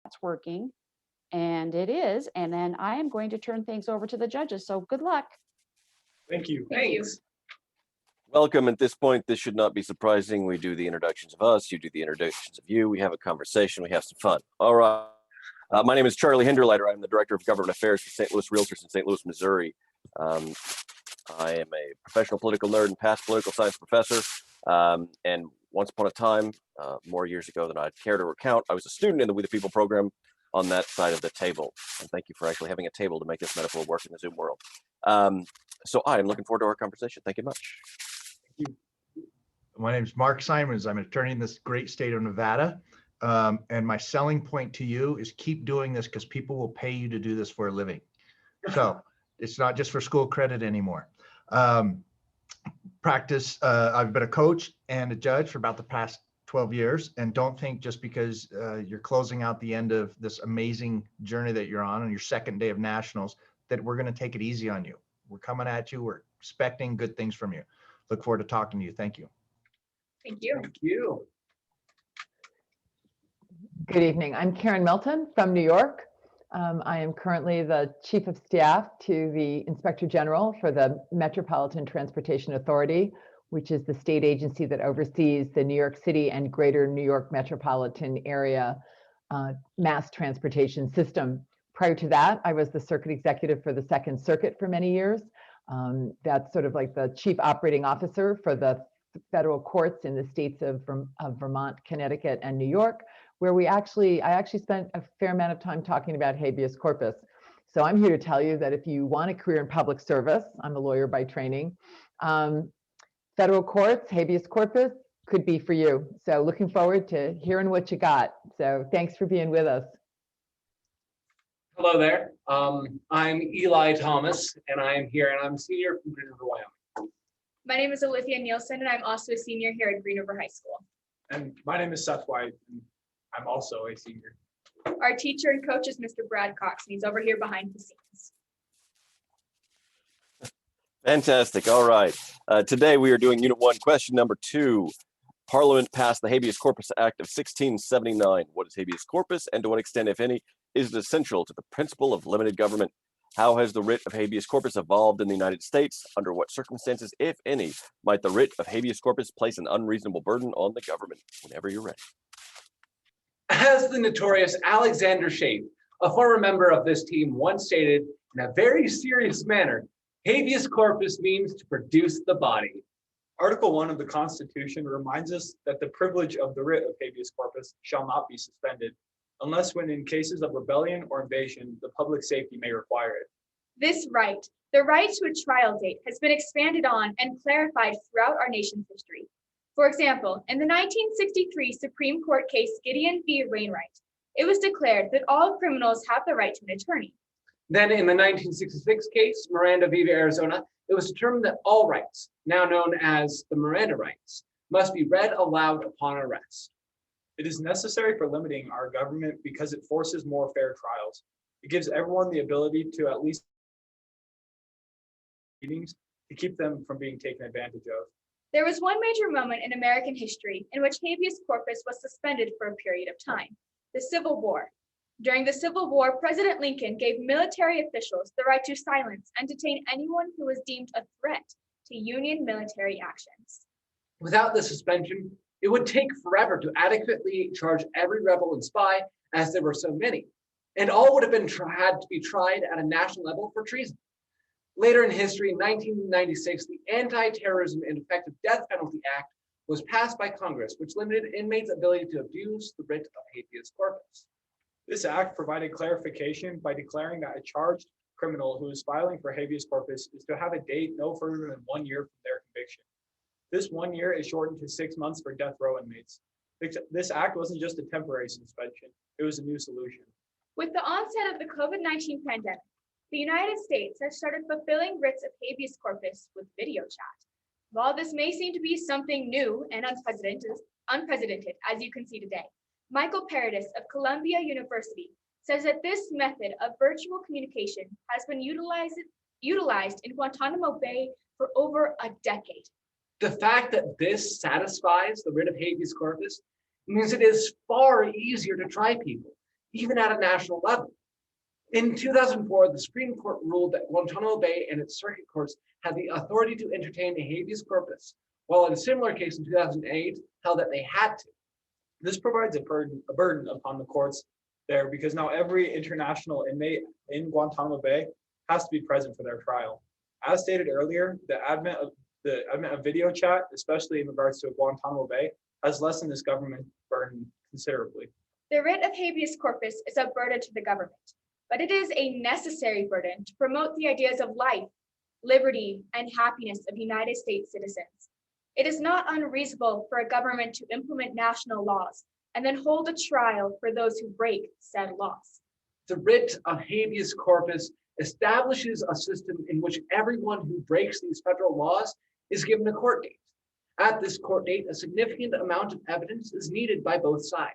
that's working, and it is. And then I am going to turn things over to the judges. So good luck. Thank you. Thanks. Welcome. At this point, this should not be surprising. We do the introductions of us, you do the introductions of you, we have a conversation, we have some fun. All right. My name is Charlie Hinderleiter. I'm the Director of Government Affairs for St. Louis Realtors in St. Louis, Missouri. I am a professional political nerd and past political science professor. And once upon a time, more years ago than I'd care to recount, I was a student in the We the People program on that side of the table. And thank you for actually having a table to make this metaphor work in the Zoom world. So I am looking forward to our conversation. Thank you much. My name is Mark Simons. I'm an attorney in this great state of Nevada. And my selling point to you is keep doing this because people will pay you to do this for a living. So it's not just for school credit anymore. Practice, I've been a coach and a judge for about the past 12 years. And don't think just because you're closing out the end of this amazing journey that you're on your second day of nationals, that we're going to take it easy on you. We're coming at you. We're expecting good things from you. Look forward to talking to you. Thank you. Thank you. Thank you. Good evening. I'm Karen Melton from New York. I am currently the Chief of Staff to the Inspector General for the Metropolitan Transportation Authority, which is the state agency that oversees the New York City and greater New York metropolitan area mass transportation system. Prior to that, I was the circuit executive for the Second Circuit for many years. That's sort of like the chief operating officer for the federal courts in the states of Vermont, Connecticut, and New York, where I actually spent a fair amount of time talking about habeas corpus. So I'm here to tell you that if you want a career in public service, I'm a lawyer by training, federal courts, habeas corpus could be for you. So looking forward to hearing what you got. So thanks for being with us. Hello there. I'm Eli Thomas, and I am here, and I'm a senior from Green River, Wyoming. My name is Olivia Nielsen, and I'm also a senior here at Green River High School. And my name is Seth White, and I'm also a senior. Our teacher and coach is Mr. Brad Cox, and he's over here behind the scenes. Fantastic. All right. Today we are doing Unit 1, question number 2. Parliament passed the Habeas Corpus Act of 1679. What is habeas corpus, and to what extent, if any, is it essential to the principle of limited government? How has the writ of habeas corpus evolved in the United States? Under what circumstances, if any, might the writ of habeas corpus place an unreasonable burden on the government? Whenever you're ready. As the notorious Alexander Shape, a former member of this team, once stated in a very serious manner, habeas corpus means to produce the body. Article 1 of the Constitution reminds us that the privilege of the writ of habeas corpus shall not be suspended, unless when in cases of rebellion or invasion, the public safety may require it. This right, the right to a trial date, has been expanded on and clarified throughout our nation's history. For example, in the 1963 Supreme Court case Gideon v. Wainwright, it was declared that all criminals have the right to an attorney. Then in the 1966 case, Miranda v. Arizona, it was determined that all rights, now known as the Miranda rights, must be read aloud upon arrest. It is necessary for limiting our government because it forces more fair trials. It gives everyone the ability to at least meetings to keep them from being taken advantage of. There was one major moment in American history in which habeas corpus was suspended for a period of time, the Civil War. During the Civil War, President Lincoln gave military officials the right to silence and detain anyone who was deemed a threat to Union military actions. Without the suspension, it would take forever to adequately charge every rebel and spy, as there were so many, and all would have been had to be tried at a national level for treason. Later in history, in 1996, the Anti-Terrorism and Effective Death Penalty Act was passed by Congress, which limited inmates' ability to abuse the writ of habeas corpus. This act provided clarification by declaring that a charged criminal who is filing for habeas corpus is to have a date no further than 1 year from their conviction. This 1 year is shortened to 6 months for death row inmates. This act wasn't just a temporary suspension, it was a new solution. With the onset of the COVID-19 pandemic, the United States has started fulfilling writs of habeas corpus with video chat. While this may seem to be something new and unprecedented, as you can see today, Michael Paradis of Columbia University says that this method of virtual communication has been utilized in Guantanamo Bay for over a decade. The fact that this satisfies the writ of habeas corpus means it is far easier to try people. even at a national level. In 2004, the Supreme Court ruled that Guantanamo Bay and its circuit courts had the authority to entertain a habeas corpus, while in a similar case in 2008 held that they had to. This provides a burden upon the courts there because now every international inmate in Guantanamo Bay has to be present for their trial. As stated earlier, the advent of video chat, especially in regards to Guantanamo Bay, has lessened this government burden considerably. The writ of habeas corpus is a burden to the government, but it is a necessary burden to promote the ideas of life, liberty, and happiness of United States citizens. It is not unreasonable for a government to implement national laws and then hold a trial for those who break said laws. The writ of habeas corpus establishes a system in which everyone who breaks these federal laws is given a court date. At this court date, a significant amount of evidence is needed by both sides.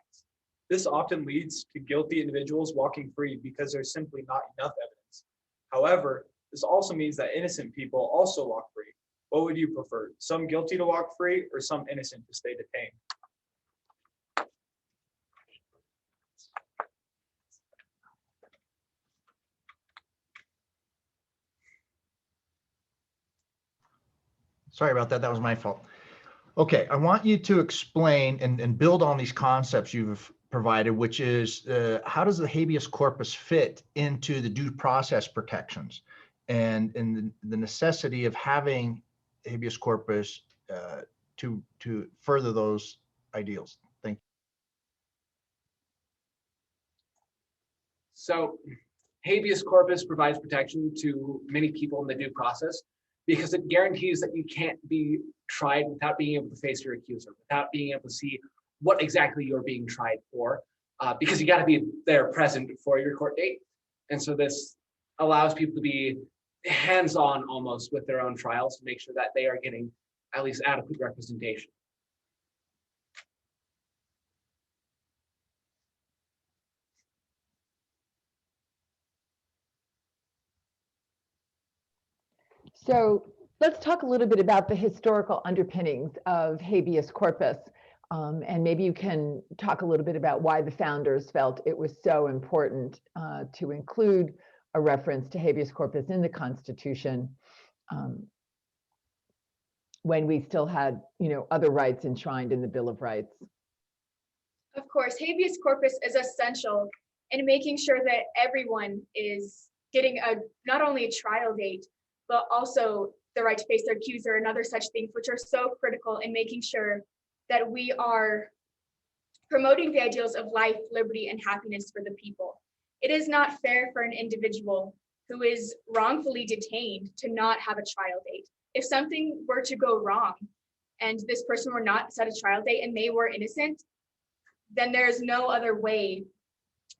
This often leads to guilty individuals walking free because there's simply not enough evidence. However, this also means that innocent people also walk free. What would you prefer? Some guilty to walk free or some innocent to stay detained? Sorry about that. That was my fault. Okay, I want you to explain and build on these concepts you've provided, which is how does the habeas corpus fit into the due process protections and the necessity of having habeas corpus to further those ideals? Thank you. So habeas corpus provides protection to many people in the due process because it guarantees that you can't be tried without being able to face your accuser, without being able to see what exactly you're being tried for, because you got to be there present for your court date. And so this allows people to be hands-on almost with their own trials to make sure that they are getting at least adequate representation. So let's talk a little bit about the historical underpinnings of habeas corpus. And maybe you can talk a little bit about why the founders felt it was so important to include a reference to habeas corpus in the Constitution when we still had, other rights enshrined in the Bill of Rights. Of course, habeas corpus is essential in making sure that everyone is getting not only a trial date, but also the right to face their accuser and other such things, which are so critical in making sure that we are promoting the ideals of life, liberty, and happiness for the people. It is not fair for an individual who is wrongfully detained to not have a trial date. If something were to go wrong and this person were not set a trial date and they were innocent, then there's no other way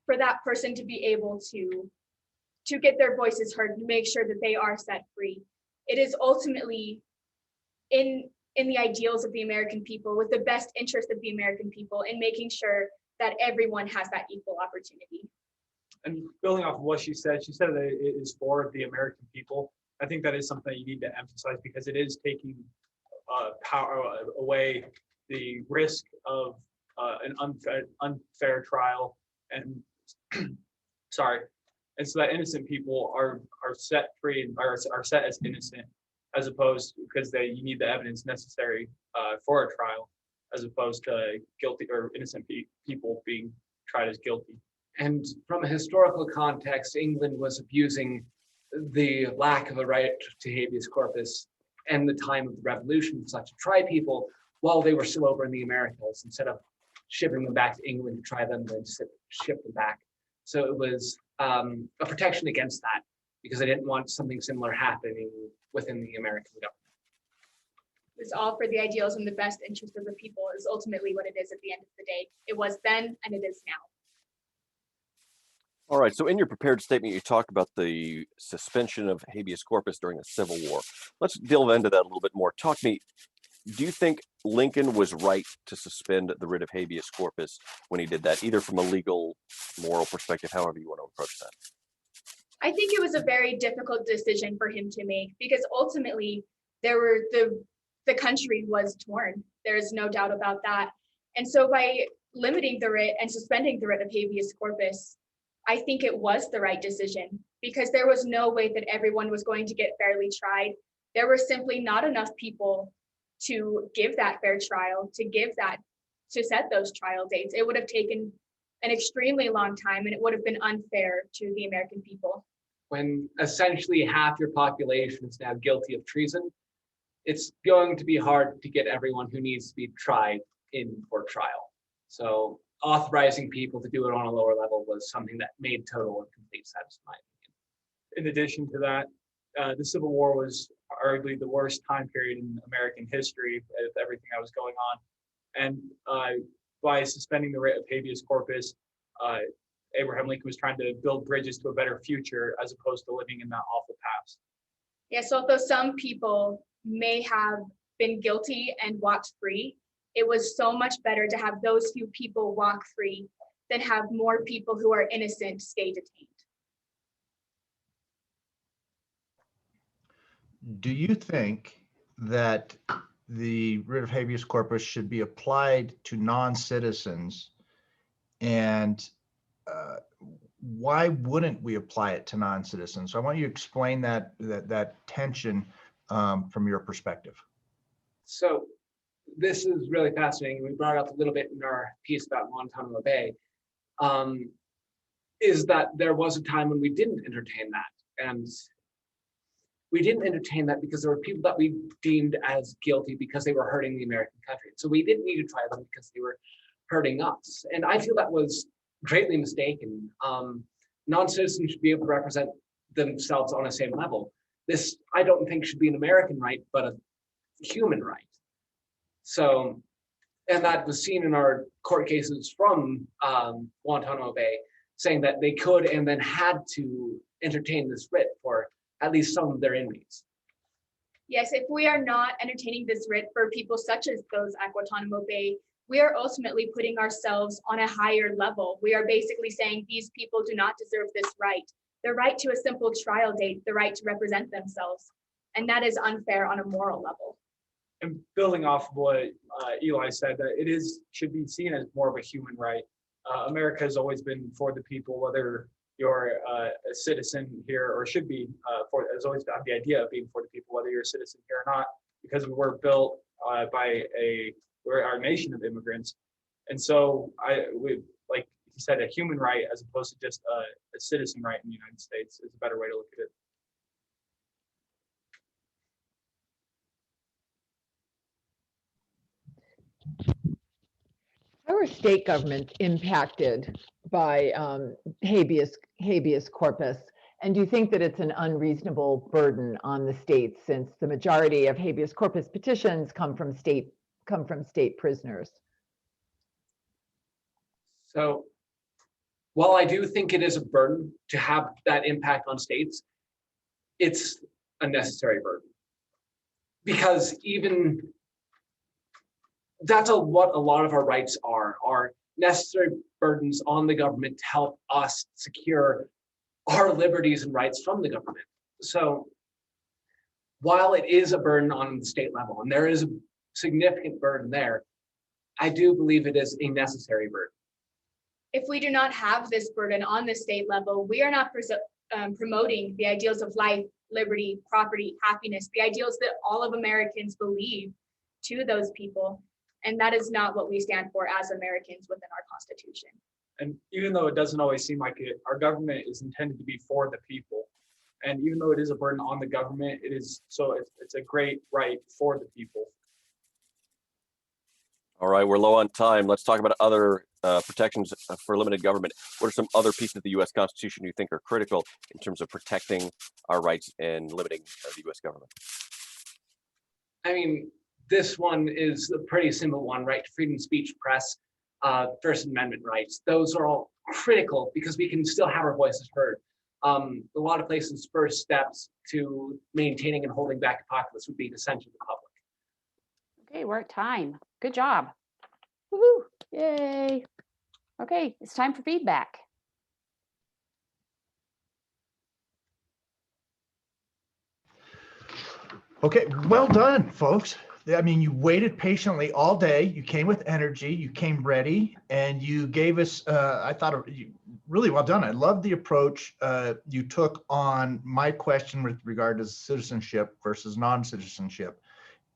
for that person to be able to get their voices heard, to make sure that they are set free. It is ultimately in the ideals of the American people, with the best interest of the American people, in making sure that everyone has that equal opportunity. And building off of what she said that it is for the American people. I think that is something that you need to emphasize because it is taking power away the risk of an unfair trial and sorry. And so that innocent people are set free and are set as innocent, as opposed because you need the evidence necessary for a trial, as opposed to guilty or innocent people being tried as guilty. And from a historical context, England was abusing the lack of a right to habeas corpus and the time of the revolution, such to try people while they were still over in the Americas, instead of shipping them back to England to try them, then ship them back. So it was a protection against that, because I didn't want something similar happening within the American government. It's all for the ideals and the best interest of the people is ultimately what it is at the end of the day. It was then and it is now. All right, so in your prepared statement, you talked about the suspension of habeas corpus during the Civil War. Let's delve into that a little bit more. Talk to me, do you think Lincoln was right to suspend the writ of habeas corpus when he did that, either from a legal, moral perspective, however you want to approach that? I think it was a very difficult decision for him to make, because ultimately the country was torn. There's no doubt about that. And so by limiting the writ and suspending the writ of habeas corpus, I think it was the right decision because there was no way that everyone was going to get fairly tried. There were simply not enough people to give that fair trial, to set those trial dates. It would have taken an extremely long time and it would have been unfair to the American people. When essentially half your population is now guilty of treason, it's going to be hard to get everyone who needs to be tried in for trial. So authorizing people to do it on a lower level was something that made total and complete sense, in my opinion. In addition to that, the Civil War was arguably the worst time period in American history with everything that was going on. And by suspending the writ of habeas corpus, Abraham Lincoln was trying to build bridges to a better future as opposed to living in that awful past. Yeah, so although some people may have been guilty and walked free, it was so much better to have those few people walk free than have more people who are innocent stay detained. Do you think that the writ of habeas corpus should be applied to non-citizens? And why wouldn't we apply it to non-citizens? So I want you to explain that tension from your perspective. So this is really fascinating. We brought it up a little bit in our piece about Guantanamo Bay, is that there was a time when we didn't entertain that. And we didn't entertain that because there were people that we deemed as guilty because they were hurting the American country. So we didn't need to try them because they were hurting us. And I feel that was greatly mistaken. Non-citizens should be able to represent themselves on the same level. This, I don't think, should be an American right, but a human right. So, and that was seen in our court cases from Guantanamo Bay, saying that they could and then had to entertain this writ for at least some of their inmates. Yes, if we are not entertaining this writ for people such as those at Guantanamo Bay, we are ultimately putting ourselves on a higher level. We are basically saying these people do not deserve this right. The right to a simple trial date, the right to represent themselves. And that is unfair on a moral level. And building off of what Eli said, that it should be seen as more of a human right. America has always been for the people, whether you're a citizen here or should be has always had the idea of being for the people, whether you're a citizen here or not, because we were built we're our nation of immigrants. And so we, like he said, a human right as opposed to just a citizen right in the United States is a better way to look at it. How are state governments impacted by habeas corpus? And do you think that it's an unreasonable burden on the states, since the majority of habeas corpus petitions come from state prisoners? So while I do think it is a burden to have that impact on states, it's a necessary burden. Because even that's what a lot of our rights are necessary burdens on the government to help us secure our liberties and rights from the government. So while it is a burden on the state level, and there is a significant burden there, I do believe it is a necessary burden. If we do not have this burden on the state level, we are not promoting the ideals of life, liberty, property, happiness, the ideals that all of Americans believe to those people. And that is not what we stand for as Americans within our Constitution. And even though it doesn't always seem like it, our government is intended to be for the people. And even though it is a burden on the government, it's a great right for the people. All right, we're low on time. Let's talk about other protections for limited government. What are some other pieces of the U.S. Constitution you think are critical in terms of protecting our rights and limiting the U.S. government? I mean, this one is a pretty simple one, right? Freedom of speech, press, First Amendment rights. Those are all critical because we can still have our voices heard. A lot of places, first steps to maintaining and holding back a populace would be to censor the public. Okay, we're at time. Good job. Woohoo! Yay. Okay, it's time for feedback. Okay, well done, folks. I mean, you waited patiently all day. You came with energy. You came ready, and you gave us. I thought you really well done. I love the approach you took on my question with regard to citizenship versus non-citizenship.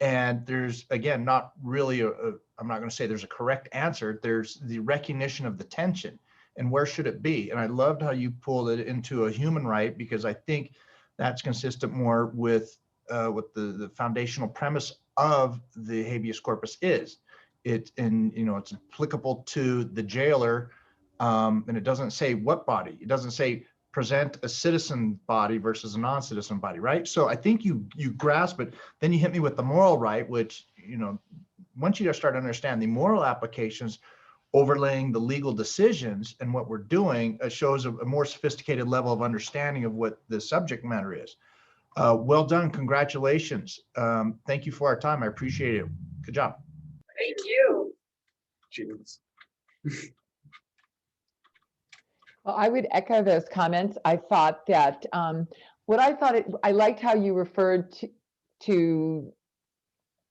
And there's again not really I'm not going to say there's a correct answer. There's the recognition of the tension and where should it be. And I loved how you pulled it into a human right, because I think that's consistent more with what the foundational premise of the habeas corpus is. It, and you know, it's applicable to the jailer, and it doesn't say what body. It doesn't say present a citizen body versus a non-citizen body, right? So I think you grasp it. Then you hit me with the moral right, which, you know, once you start to understand the moral applications overlaying the legal decisions and what we're doing, shows a more sophisticated level of understanding of what the subject matter is. Well done. Congratulations. Thank you for our time. I appreciate it. Good job. Thank you. Jeez. Well, I would echo those comments. I thought that I liked how you referred to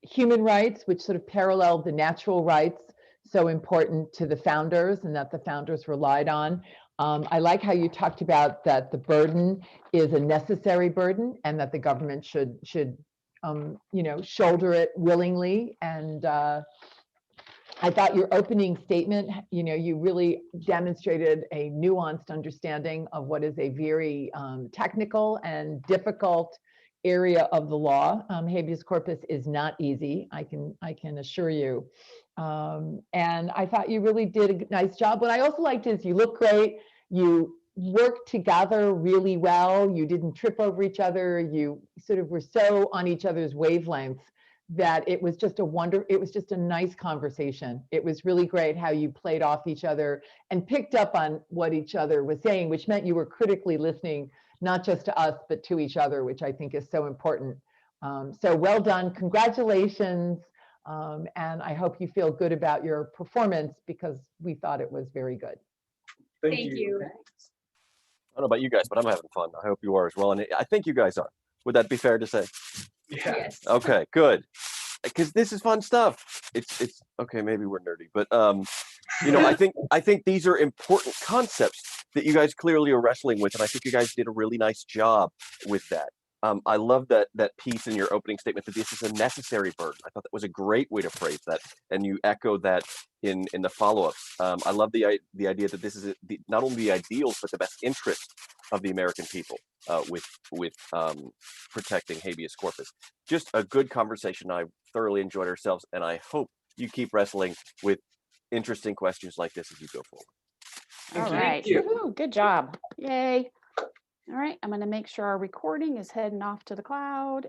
human rights, which sort of paralleled the natural rights so important to the founders and that the founders relied on. I like how you talked about that the burden is a necessary burden and that the government should you know, shoulder it willingly. And I thought your opening statement, you know, you really demonstrated a nuanced understanding of what is a very technical and difficult area of the law. Habeas corpus is not easy, I can assure you. And I thought you really did a nice job. What I also liked is you look great, you worked together really well, you didn't trip over each other, you sort of were so on each other's wavelengths that it was just a nice conversation. It was really great how you played off each other and picked up on what each other was saying, which meant you were critically listening, not just to us, but to each other, which I think is so important. So well done, congratulations. And I hope you feel good about your performance because we thought it was very good. Thank Thank you. you. I don't know about you guys, but I'm having fun. I hope you are as well. And I think you guys are. Would that be fair to say? Yeah. Yes. Okay, good. Because this is fun stuff. It's okay. Maybe we're nerdy, but you know, I think these are important concepts that you guys clearly are wrestling with, and I think you guys did a really nice job with that. I love that piece in your opening statement that this is a necessary burden. I thought that was a great way to phrase that, and you echoed that in the follow-ups. I love the idea that this is not only the ideals but the best interest of the American people with protecting habeas corpus. Just a good conversation. I thoroughly enjoyed ourselves, and I hope you keep wrestling with interesting questions like this as you go forward. All Thank right. you. Woohoo, good job. Yay. All right, I'm going to make sure our recording is heading off to the cloud.